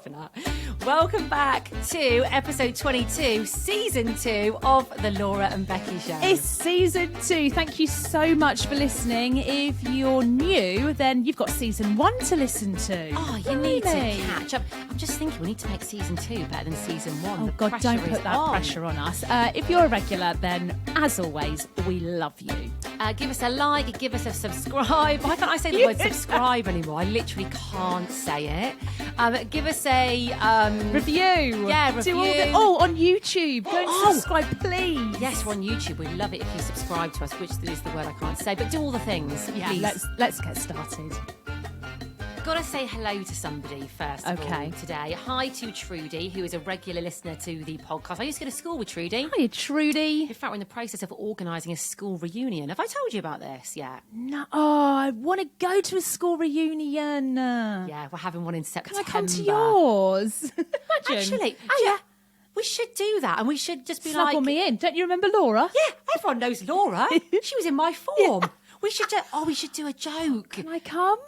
laughing at? Welcome back to episode 22, season 2 of the Laura and Becky Show. It's season 2. Thank you so much for listening. If you're new, then you've got season 1 to listen to. Oh, you need to catch up. I'm just thinking we need to make season 2 better than season 1. Oh, God, don't put that pressure on us. If you're a regular, then as always, we love you. Give us a like, give us a subscribe. Why can't I say the word subscribe anymore? I literally can't say it. Give us a review. Yeah, review. On YouTube. Go and subscribe, please. Yes, we're on YouTube. We'd love it if you subscribe to us, which is the word I can't say. But do all the things. Yeah, please. let's get started. Got to say hello to somebody first of all today. Hi to Trudy, who is a regular listener to the podcast. I used to go to school with Trudy. Hiya, Trudy. In fact, we're in the process of organising a school reunion. Have I told you about this yet? No. Oh, I want to go to a school reunion. Yeah, we're having one in September. Can I come to yours? Imagine. Actually, we should do that, and we should just be Snuggle me in. Don't you remember Laura? Yeah, everyone knows Laura. She was in my form. Yeah. We should do a joke. Can I come?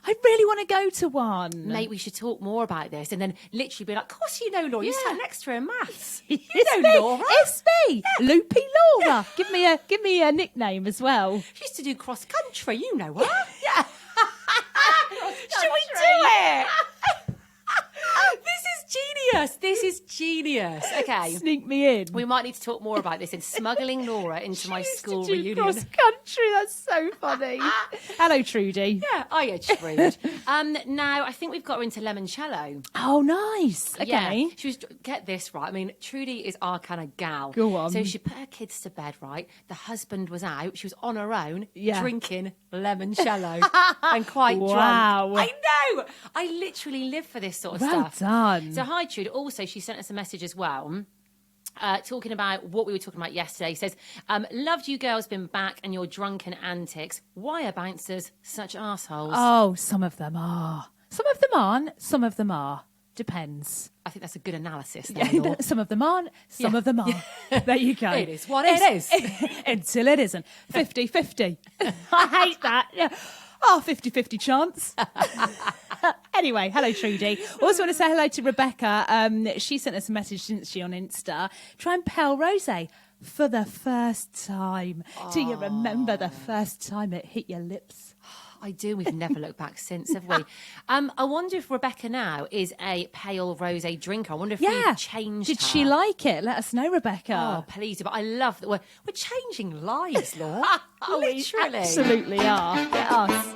I really want to go to one. Mate, we should talk more about this and then literally be like, of course you know Laura. You sat next to her in maths. You know Laura. It's me. Yeah. Loopy Laura. Yeah. Give me a nickname as well. She used to do cross country. You know her. Yeah. Should we do it? This is genius. Okay. Sneak me in. We might need to talk more about this in smuggling Laura into my school reunion. Cross country. That's so funny. Hello, Trudy. Yeah, hiya, Trude. Now, I think we've got her into limoncello. Oh, nice. Okay. Yeah, she was, get this right. I mean, Trudy is our kind of gal. Go on. So she put her kids to bed, right? The husband was out. She was on her own, drinking limoncello and quite drunk. I know. I literally live for this sort of stuff. Well done. So hi, Trude. Also, she sent us a message as well. Talking about what we were talking about yesterday. Says, loved you girls, been back and your drunken antics. Why are bouncers such arseholes? Oh, some of them are. Some of them aren't. Some of them are. Depends. I think that's a good analysis. Yeah, some of them aren't. Some of them are. There you go. It is what it is. Until it isn't. 50-50. I hate that. Yeah. Oh, 50-50 chance. Anyway, hello, Trudy. Also want to say hello to Rebecca. She sent us a message, didn't she, on Insta? Try and pale rosé for the first time. Do you remember the first time it hit your lips? I do. We've never looked back since, have we? I wonder if Rebecca now is a pale rosé drinker. I wonder if we've changed Did her. she like it? Let us know, Rebecca. Oh, please do. But I love that we're changing lives, Laura. Literally. We absolutely are. Get us.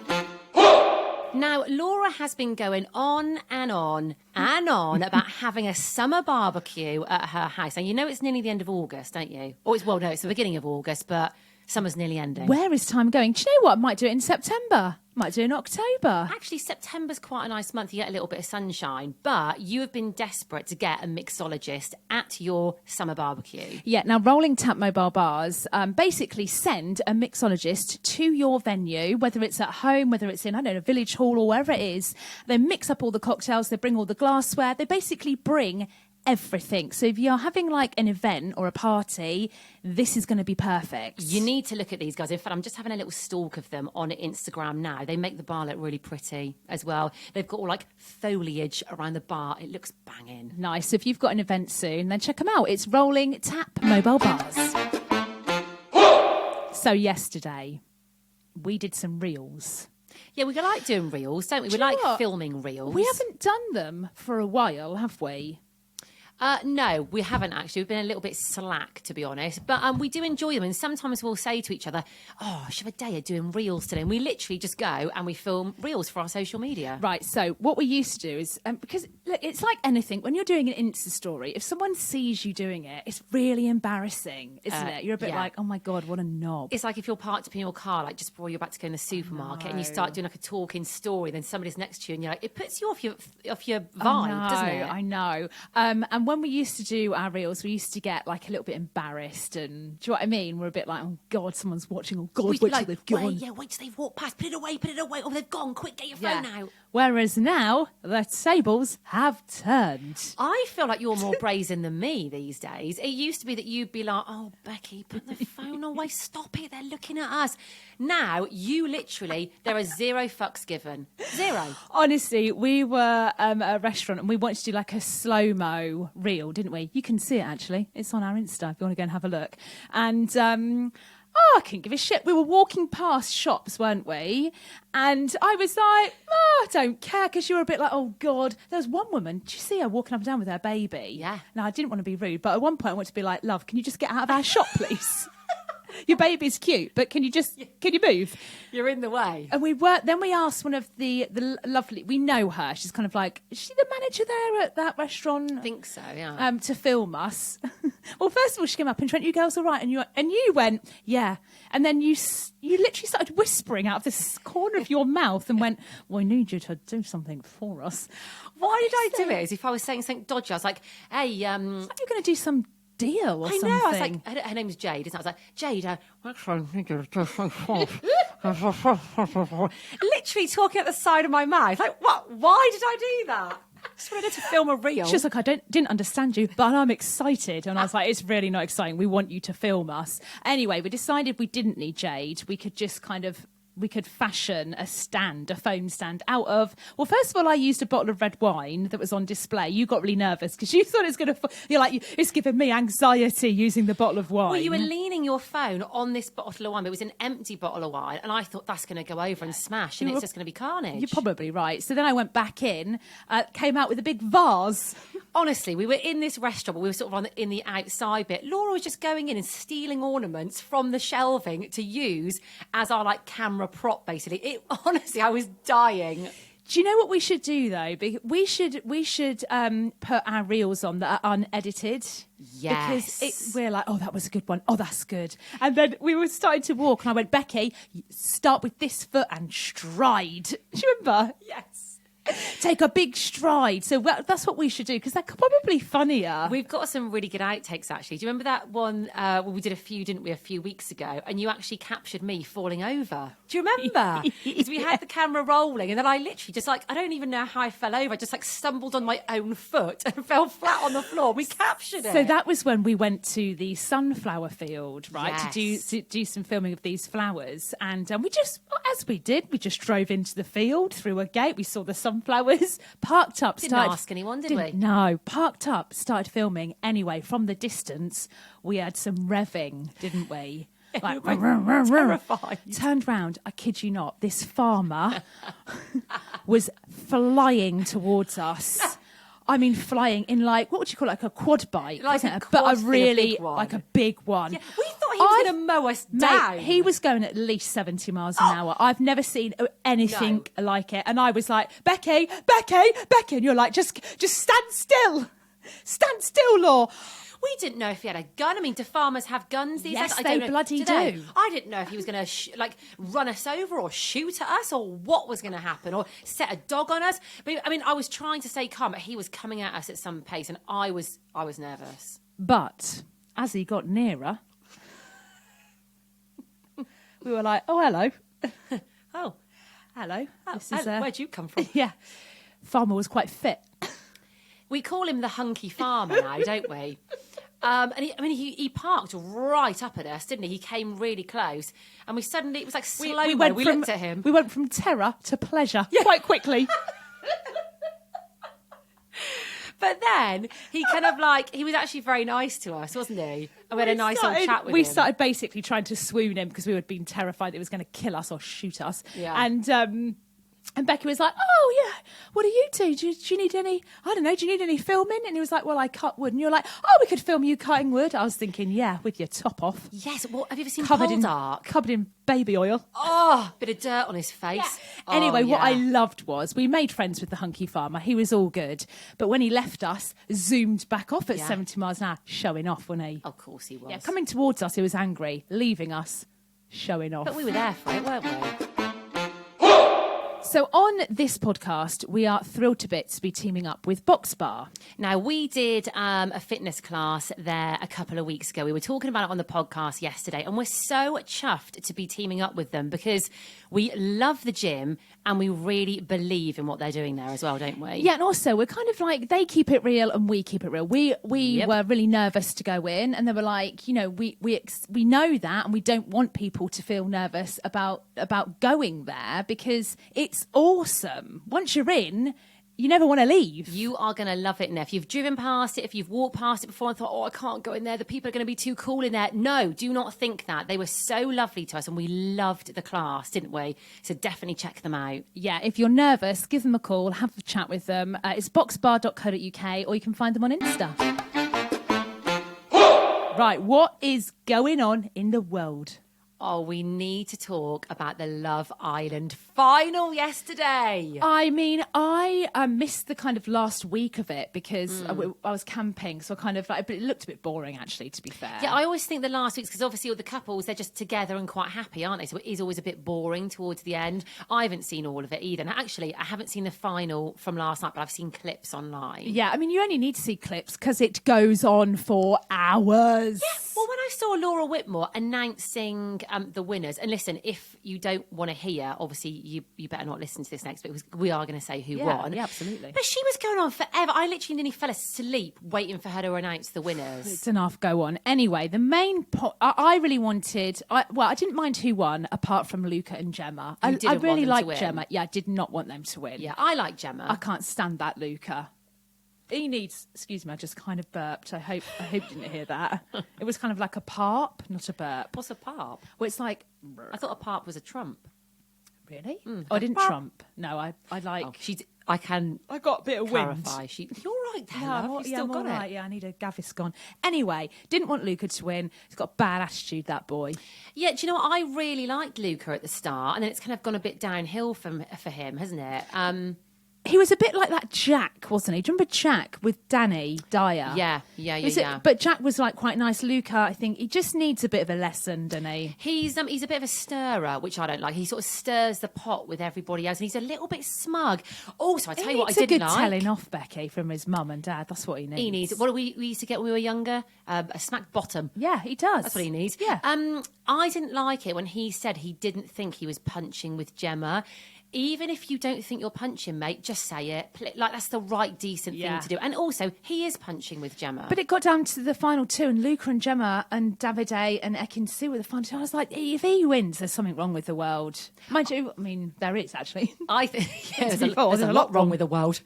Now, Laura has been going on and on and on about having a summer barbecue at her house. And you know it's nearly the end of August, don't you? Or it's the beginning of August, but summer's nearly ending. Where is time going? Do you know what? I might do it in September. Might do it in October. Actually, September's quite a nice month. You get a little bit of sunshine. But you have been desperate to get a mixologist at your summer barbecue. Yeah, now Rolling Tap Mobile Bars basically send a mixologist to your venue, whether it's at home, whether it's in, I don't know, a village hall or wherever it is. They mix up all the cocktails. They bring all the glassware. They basically bring everything. So if you're having like an event or a party, this is going to be perfect. You need to look at these guys. In fact, I'm just having a little stalk of them on Instagram now. They make the bar look really pretty as well. They've got all like foliage around the bar. It looks banging. Nice. If you've got an event soon, then check them out. It's Rolling Tap Mobile Bars. So yesterday, we did some reels. Yeah, we like doing reels, don't we? We like filming reels. We haven't done them for a while, have we? No, we haven't actually. We've been a little bit slack, to be honest. But we do enjoy them. And sometimes we'll say to each other, oh, I should have a day of doing reels today. And we literally just go and we film reels for our social media. Right. So what we used to do is, because look, it's like anything. When you're doing an Insta story, if someone sees you doing it, it's really embarrassing, isn't it? You're a bit like, oh, my God, what a knob. It's like if you're parked up in your car, like just before you're about to go in the supermarket and you start doing like a talking story, then somebody's next to you and you're like, it puts you off your vibe, doesn't it? I know. And And when we used to do our reels, we used to get like a little bit embarrassed, and do you know what I mean? We're a bit like, oh God, someone's watching. Oh God, wait till they've gone. Wait till they've walked past. Put it away. Oh, they've gone. Quick, get your phone out. Whereas now, the tables have turned. I feel like you're more brazen than me these days. It used to be that you'd be like, oh, Becky, put the phone away. Stop it. They're looking at us. Now, you literally, there are zero fucks given. Zero. Honestly, we were at a restaurant and we wanted to do like a slow-mo reel, didn't we? You can see it, actually. It's on our Insta if you want to go and have a look. And... I couldn't give a shit. We were walking past shops, weren't we? And I was like, I don't care, because you were a bit like, oh, God. There was one woman, did you see her walking up and down with her baby? Yeah. Now, I didn't want to be rude, but at one point I wanted to be like, love, can you just get out of our shop, please? Your baby's cute, but can you move? You're in the way. And then we asked one of the lovely, we know her. She's kind of like, is she the manager there at that restaurant? I think so, yeah. To film us. Well, first of all, she came up and she went, you girls all right? And you went, yeah. And then you literally started whispering out of this corner of your mouth and went, well, I need you to do something for us. Why did I do it? As if I was saying something dodgy. I was like, hey, you're going to do some deal or something. I know. I was like, her name's Jade, isn't it? I was like, Jade, literally talking at the side of my mouth. Like, what? Why did I do that? I just wanted to film a reel. She was like, I didn't understand you, but I'm excited. And I was like, it's really not exciting. We want you to film us. Anyway, we decided we didn't need Jade. We could just we could fashion a phone stand out of... Well, first of all, I used a bottle of red wine that was on display. You got really nervous because you thought it was going to... You're like, it's giving me anxiety using the bottle of wine. Well, you were leaning your phone on this bottle of wine, but it was an empty bottle of wine, and I thought that's going to go over and smash, and it's just going to be carnage. You're probably right. So then I went back in, came out with a big vase. Honestly, we were in this restaurant, but we were sort of in the outside bit. Laura was just going in and stealing ornaments from the shelving to use as our camera prop, basically. Honestly, I was dying. Do you know what we should do though? We should put our reels on that are unedited. Yes. Because we're like, oh, that was a good one. Oh, that's good. And then we were starting to walk, and I went, Becky, start with this foot and stride. Do you remember? Yes. Take a big stride. So that's what we should do, because they're probably funnier. We've got some really good outtakes, actually. Do you remember that one we did a few weeks ago, and you actually captured me falling over? Do you remember? Because we had the camera rolling, and then I literally just I don't even know how I fell over. I just stumbled on my own foot and fell flat on the floor. We captured it. So that was when we went to the sunflower field, right, yes. to do some filming of these flowers. And we just, as we did, we just drove into the field through a gate. We saw the sunflowers, parked up. Didn't ask anyone, did we? No, parked up, started filming. Anyway, from the distance, we had some revving, didn't we? Like, terrified. Turned round, I kid you not, this farmer was flying towards us. I mean, flying in what would you call it? Like a quad bike, but a big one. Yeah, we thought he was going to mow us down. He was going at least 70 miles an hour. I've never seen anything like it. And I was like, Becky, and you're like, just stand still, Law. We didn't know if he had a gun. I mean, do farmers have guns these days? Yes, they bloody do. I didn't know if he was going to run us over or shoot at us or what was going to happen or set a dog on us. But I mean, I was trying to stay calm, but he was coming at us at some pace, and I was nervous. But as he got nearer, we were like, "Oh, hello, oh, hello." Where'd you come from? Yeah, farmer was quite fit. We call him the hunky farmer now, don't we? And he parked right up at us, didn't he? He came really close, and it was like slow-mo. We looked at him. We went from terror to pleasure quite quickly. But then he he was actually very nice to us, wasn't he? And we had a nice old chat with him. We started basically trying to swoon him because we had been terrified that he was going to kill us or shoot us. Yeah. And Becky was like, oh, yeah, what do you do? Do you need any, I don't know, do you need any filming? And he was like, well, I cut wood. And you're like, oh, we could film you cutting wood. I was thinking, yeah, with your top off. Yes, well, have you ever seen Poldark? Covered in baby oil. Oh, bit of dirt on his face. Yeah. Anyway, what I loved was we made friends with the hunky farmer. He was all good. But when he left us, zoomed back off at 70 miles an hour, showing off, wasn't he? Of course he was. Yeah, coming towards us, he was angry. Leaving us, showing off. But we were there for it, weren't we? So on this podcast, we are thrilled to bits to be teaming up with Box Bar. Now, we did a fitness class there a couple of weeks ago. We were talking about it on the podcast yesterday, and we're so chuffed to be teaming up with them because we love the gym and we really believe in what they're doing there as well, don't we? Yeah, and also we're kind of like, they keep it real and we keep it real. We were really nervous to go in, and they were like, you know, we know that, and we don't want people to feel nervous about going there because it's awesome. Once you're in, you never want to leave. You are going to love it in there. If you've driven past it, if you've walked past it before and thought, oh, I can't go in there, the people are going to be too cool in there. No, do not think that. They were so lovely to us and we loved the class, didn't we? So definitely check them out. Yeah, if you're nervous, give them a call, have a chat with them. It's boxbar.co.uk, or you can find them on Insta. Right, what is going on in the world? Oh, we need to talk about the Love Island final yesterday. I mean, I missed the kind of last week of it because I was camping, so kind of like, but it looked a bit boring, actually, to be fair. Yeah, I always think the last weeks, because obviously all the couples, they're just together and quite happy, aren't they? So it is always a bit boring towards the end. I haven't seen all of it either. Now, actually, I haven't seen the final from last night, but I've seen clips online. Yeah, I mean, you only need to see clips because it goes on for hours. Yeah. Well, when I saw Laura Whitmore announcing the winners, and listen, if you don't want to hear, obviously you better not listen to this next bit because we are going to say who won. Yeah, absolutely. But she was going on forever. I literally nearly fell asleep waiting for her to announce the winners. It's enough. Go on. Anyway, the main I really wanted. I didn't mind who won apart from Luca and Gemma. I really liked Gemma. Yeah, I did not want them to win. Yeah, I like Gemma. I can't stand that Luca. He needs, excuse me, I just kind of burped. I hope you didn't hear that. It was kind of like a parp, not a burp. What's a parp? Well, it's like... I thought a parp was a trump. Really? I didn't trump. No, I like... Oh, I got a bit of clarify. wind. You're right there, love. You still got it. Right. Yeah, I need a Gaviscon. Anyway, didn't want Luca to win. He's got a bad attitude, that boy. Yeah, do you know what? I really liked Luca at the start, and then it's kind of gone a bit downhill for him, hasn't it? He was a bit like that Jack, wasn't he? Do you remember Jack with Danny Dyer? Yeah. But Jack was like quite nice. Luca, I think he just needs a bit of a lesson, doesn't he? He's a bit of a stirrer, which I don't like. He sort of stirs the pot with everybody else, and he's a little bit smug. Also, I tell you what, I didn't like. He needs a good telling off, Becky, from his mum and dad. That's what he needs. He needs. What we used to get when we were younger? A smack bottom. Yeah, he does. That's what he needs. Yeah. I didn't like it when he said he didn't think he was punching with Gemma. Even if you don't think you're punching, mate, just say it. Like, that's the right, decent thing to do. And also, he is punching with Gemma. But it got down to the final two, and Luca and Gemma and Davide and Ekin-Su were the final two. I was like, if he wins, there's something wrong with the world. Mind you, I mean, there is, actually. I think there's a lot wrong with the world.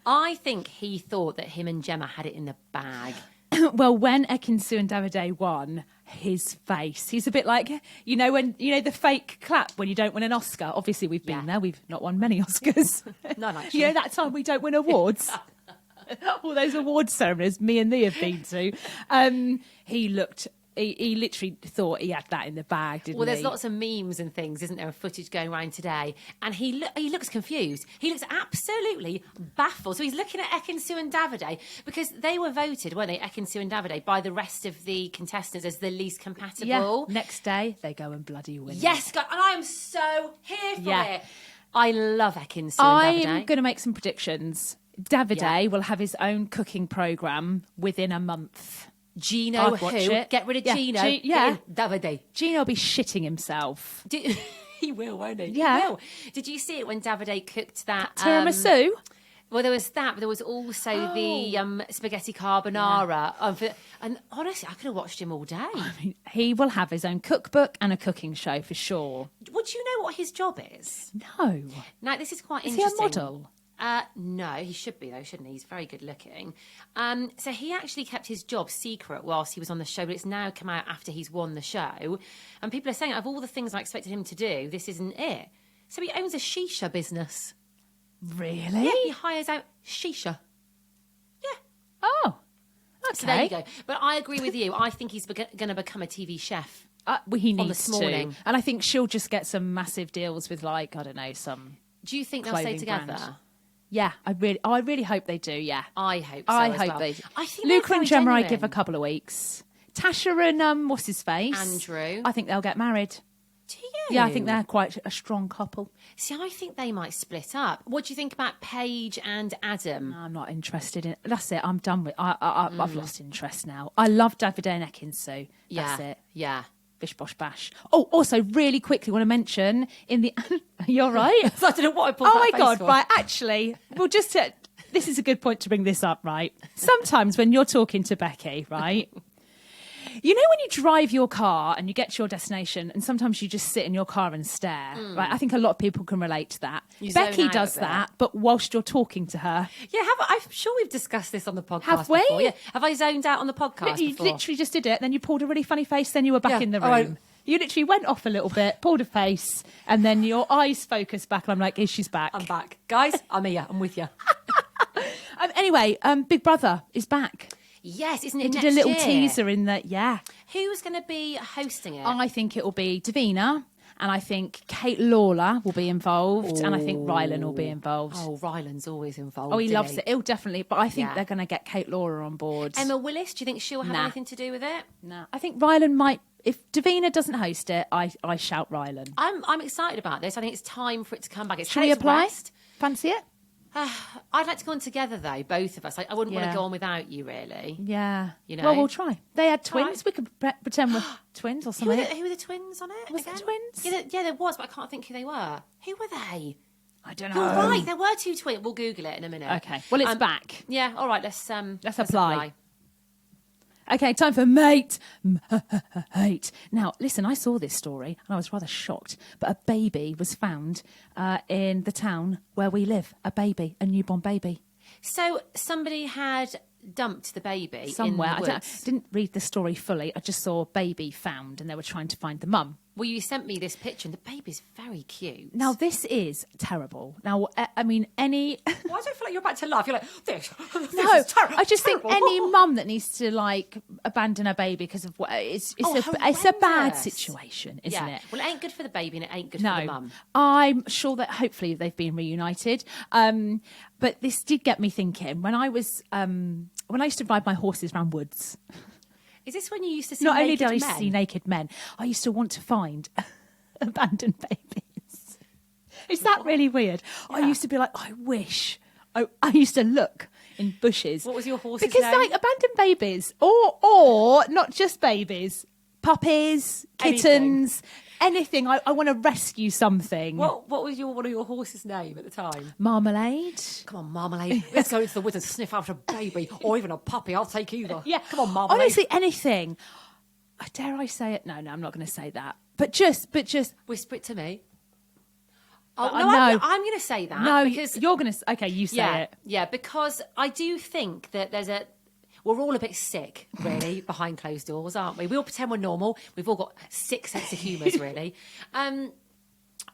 I think he thought that him and Gemma had it in the bag. Well, when Ekin-Su and Davide won, his face, he's a bit like, when the fake clap when you don't win an Oscar. Obviously, we've been there. We've not won many Oscars. None, actually. That time we don't win awards. All those award ceremonies me and thee have been to. He literally thought he had that in the bag, didn't he? Well, there's lots of memes and things, isn't there, of footage going around today. And he looks confused. He looks absolutely baffled. So he's looking at Ekin-Su and Davide because they were voted, weren't they, Ekin-Su and Davide, by the rest of the contestants as the least compatible. Yeah. Next day, they go and bloody win. Yes, God, and I am so here for it. I love Ekin-Su and Davide. I'm going to make some predictions. Davide will have his own cooking programme within a month. Gino, who? Get rid of Gino. Davide. Gino will be shitting himself. He will, won't he? Yeah. He will. Did you see it when Davide cooked that? Tiramisu? Well, there was that, but there was also the spaghetti carbonara. Yeah. And honestly, I could have watched him all day. I mean, he will have his own cookbook and a cooking show for sure. Would you know what his job is? No. Now, this is quite interesting. Is he a model? No, he should be, though, shouldn't he? He's very good looking. So he actually kept his job secret whilst he was on the show, but it's now come out after he's won the show. And people are saying, of all the things I expected him to do, this isn't it. So he owns a shisha business. Really? Yeah, he hires out shisha. Yeah. Oh, okay. So there you go. But I agree with you. I think he's going to become a TV chef. He needs this morning. to. And I think she'll just get some massive deals with, like, I don't know, some. Do you think they'll stay together? Brand. Yeah, I really hope they do. Yeah, I hope so. They do. I think Luca and Gemma, I give a couple of weeks. Tasha and what's his face, Andrew. I think they'll get married. Do you? Yeah, I think they're quite a strong couple. See, I think they might split up. What do you think about Paige and Adam? No, I'm not interested in it. That's it. I'm done with I've lost interest now. I love Davide and Ekin, that's it. Yeah. Bish, bosh, bash. Oh, also, really quickly, want to mention in the... You're right. I don't know what I pulled Oh, my that God. face for. Right, actually, well, just to... This is a good point to bring this up, right? Sometimes when you're talking to Becky, right... You know when you drive your car and you get to your destination and sometimes you just sit in your car and stare, right? I think a lot of people can relate to that. You zone Becky out does a bit. that, but whilst you're talking to her. Yeah, I'm sure we've discussed this on the podcast Have we? before. Yeah. Have I zoned out on the podcast You before? literally just did it, then you pulled a really funny face, then you were back Yeah, in the room. all right. You literally went off a little bit, pulled a face, and then your eyes focused back, and I'm like, she's back. I'm back. Guys, I'm here. I'm with you. Anyway, Big Brother is back. Yes, isn't it They next did a little year? teaser in that, yeah. Who's going to be hosting it? I think it will be Davina, and I think Kate Lawler will be involved, and I think Rylan will be involved. Oh, Ryland's always involved. Oh, he isn't loves it. He'll definitely, but I think Yeah. they're going to get Kate Lawler on board. Emma Willis, do you think she'll have Nah. anything to do with it? No, I think Rylan might. If Davina doesn't host it, I shout Rylan. I'm excited about this. I think it's time for it to come back. It's Should we had its apply? rest. Fancy it? I'd like to go on together though, both of us. I wouldn't want Yeah. to go on without you, really. Yeah. You know? Well, we'll try. They had twins. Right. We could pretend we're twins or Who were, something. who were the twins on it? Was there again? twins? Yeah, there was, but I can't think who they were. Who were they? I don't You're know. right, there were two twins. We'll Google it in a minute. Okay. Well, it's back. Yeah, all right, let's apply. Okay, time for mate. Mate. Now, listen, I saw this story and I was rather shocked, but a baby was found in the town where we live. A baby, a newborn baby. So somebody had dumped the baby Somewhere. in the I woods. didn't read the story fully. I just saw baby found and they were trying to find the mum. Well, you sent me this picture and the baby's very cute. Now, this is terrible. Now, I mean, any... Why do I feel like you're about to laugh? You're like, this No, is terrible. I just think terrible. any mum that needs to like abandon a baby because of what it's a bad horrendous. situation, isn't it? Well, it ain't good for the baby and it ain't good No, for the mum. I'm sure that hopefully they've been reunited. But this did get me thinking when I was when I used to ride my horses around woods. Is this when you used to see Not only naked did I men? see naked men, I used to want to find abandoned babies. Is that really weird? I used to be like, I wish. I used to look in bushes. What was your horse's Because name? like abandoned babies, or not just babies, puppies, kittens, anything. I want to rescue something. What was one of your horse's name at the time? Marmalade. Come on, Marmalade. Let's go into the woods and sniff out a baby or even a puppy. I'll take either. Yeah, Come on, Marmalade. Honestly, anything. Dare I say it? No, I'm not going to say that. But just. Whisper it to me. Oh, No. no, I'm going to say that. No, because you're going to. Okay, you say it. Yeah, because I do think that we're all a bit sick, really, behind closed doors, aren't we? We all pretend we're normal. We've all got sick sense of humours, really.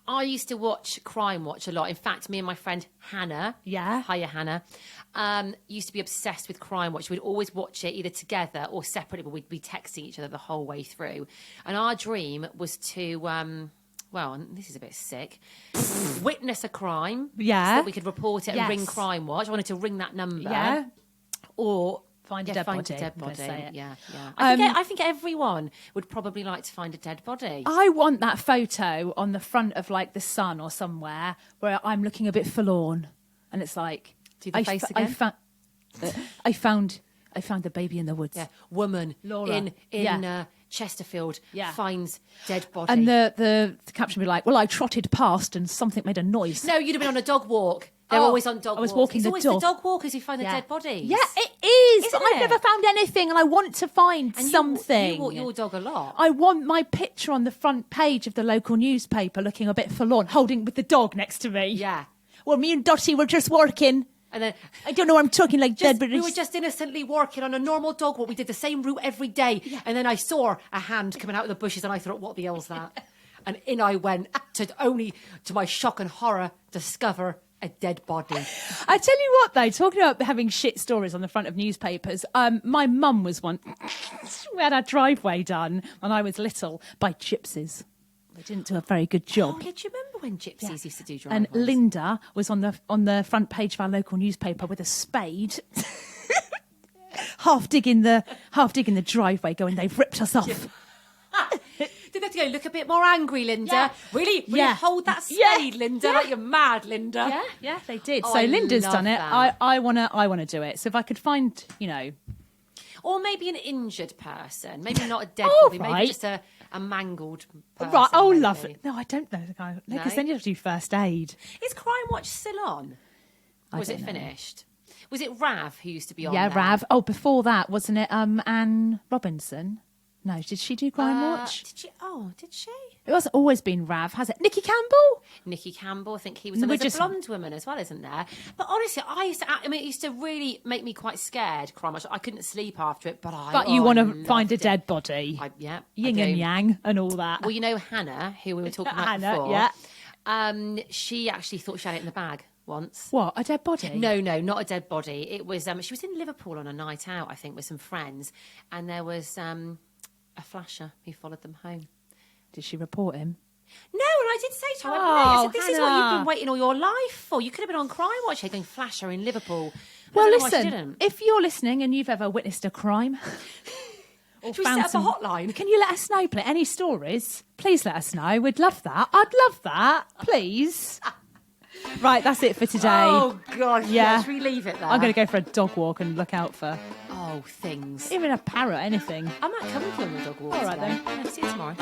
I used to watch Crime Watch a lot. In fact, me and my friend Hannah, Yeah. hiya Hannah, used to be obsessed with Crime Watch. We'd always watch it either together or separately, but we'd be texting each other the whole way through. And our dream was to, well, this is a bit sick, witness a crime. Yeah. So that we could report it and Yes. ring Crime Watch. I wanted to ring that number. Yeah. Or Find a dead body. a dead I'm gonna body. say it. Yeah. I think everyone would probably like to find a dead body. I want that photo on the front of like the Sun or somewhere where I'm looking a bit forlorn, and it's like, Do the face again? I found the baby in the woods. Yeah, woman Laura. in Yeah. Chesterfield Yeah. finds dead body. And the caption would be like, well, I trotted past and something made a noise. No, you'd have been on a dog walk. They're Oh, always on dog I was walks. walking It's the always dog. the dog walkers who find Yeah. the dead bodies. Yeah, it is. Isn't I've it? never found anything, and I want to find And something. You walk your dog a lot. I want my picture on the front page of the local newspaper looking a bit forlorn, holding with the dog next to me. Yeah. Well, me and Dottie were just working. And then I don't know, I'm talking like dead, but we were just innocently working on a normal dog walk. We did the same route every day. Yeah. And then I saw a hand coming out of the bushes and I thought, what the hell's that? And in I went to my shock and horror, discover a dead body. I tell you what, though, talking about having shit stories on the front of newspapers, my mum was one. We had our driveway done when I was little by gypsies. They didn't do a very good job. Oh, yeah, do you remember when gypsies used to do And driveways? Linda was on the front page of our local newspaper with a spade, half digging the driveway, going, they've ripped us off. Did they have to go, look a bit more angry, Linda? Yeah. Really Yeah. hold that spade, Yeah. Linda, Yeah. like you're mad, Linda. Yeah, they did. Oh, So I Linda's love done it. that. I wanna do it. So if I could find, Or maybe an injured person. Maybe not a dead All body. right. Maybe just a mangled person. right. Oh, maybe. lovely. No, I don't know the guy. Because No? then you have to do first aid. Is Crime Watch still on? Or was it don't know. finished? Was it Rav who used to be on Yeah, there? Rav. Oh, before that, wasn't it? Anne Robinson. No, did she do Crime Watch? Did she? It hasn't always been Rav, has it? Nikki Campbell. Nikki Campbell, I think he was. No, There's just- a blonde woman as well, isn't there? But honestly, it used to really make me quite scared. Crime Watch. I couldn't sleep after it, but You want to loved find a it. dead body. Yeah, Yin I and do. yang and all that. Well, you know Hannah, who we were talking about Hannah, before. yeah. She actually thought she had it in the bag once. What, a dead body? No, not a dead body. It was. She was in Liverpool on a night out, I think, with some friends, and there was a flasher who followed them home. Did she report him? No, and I did say to her, I said, this is what you've been waiting all your life for. You could have been on Crime Watch here going flasher in Liverpool. I Well, don't know why she listen, didn't. if you're listening and you've ever witnessed a crime or Should we found set up a hotline? Can you let us know, please? Any stories? Please let us know. We'd love that. I'd love that. Please. Right, that's it for today. Oh, God. Yeah. Should we leave it there? I'm going to go for a dog walk and look out for Oh, things. even a parrot, anything. I might come with you on the dog walk. All right, today. then. Yeah, see you tomorrow.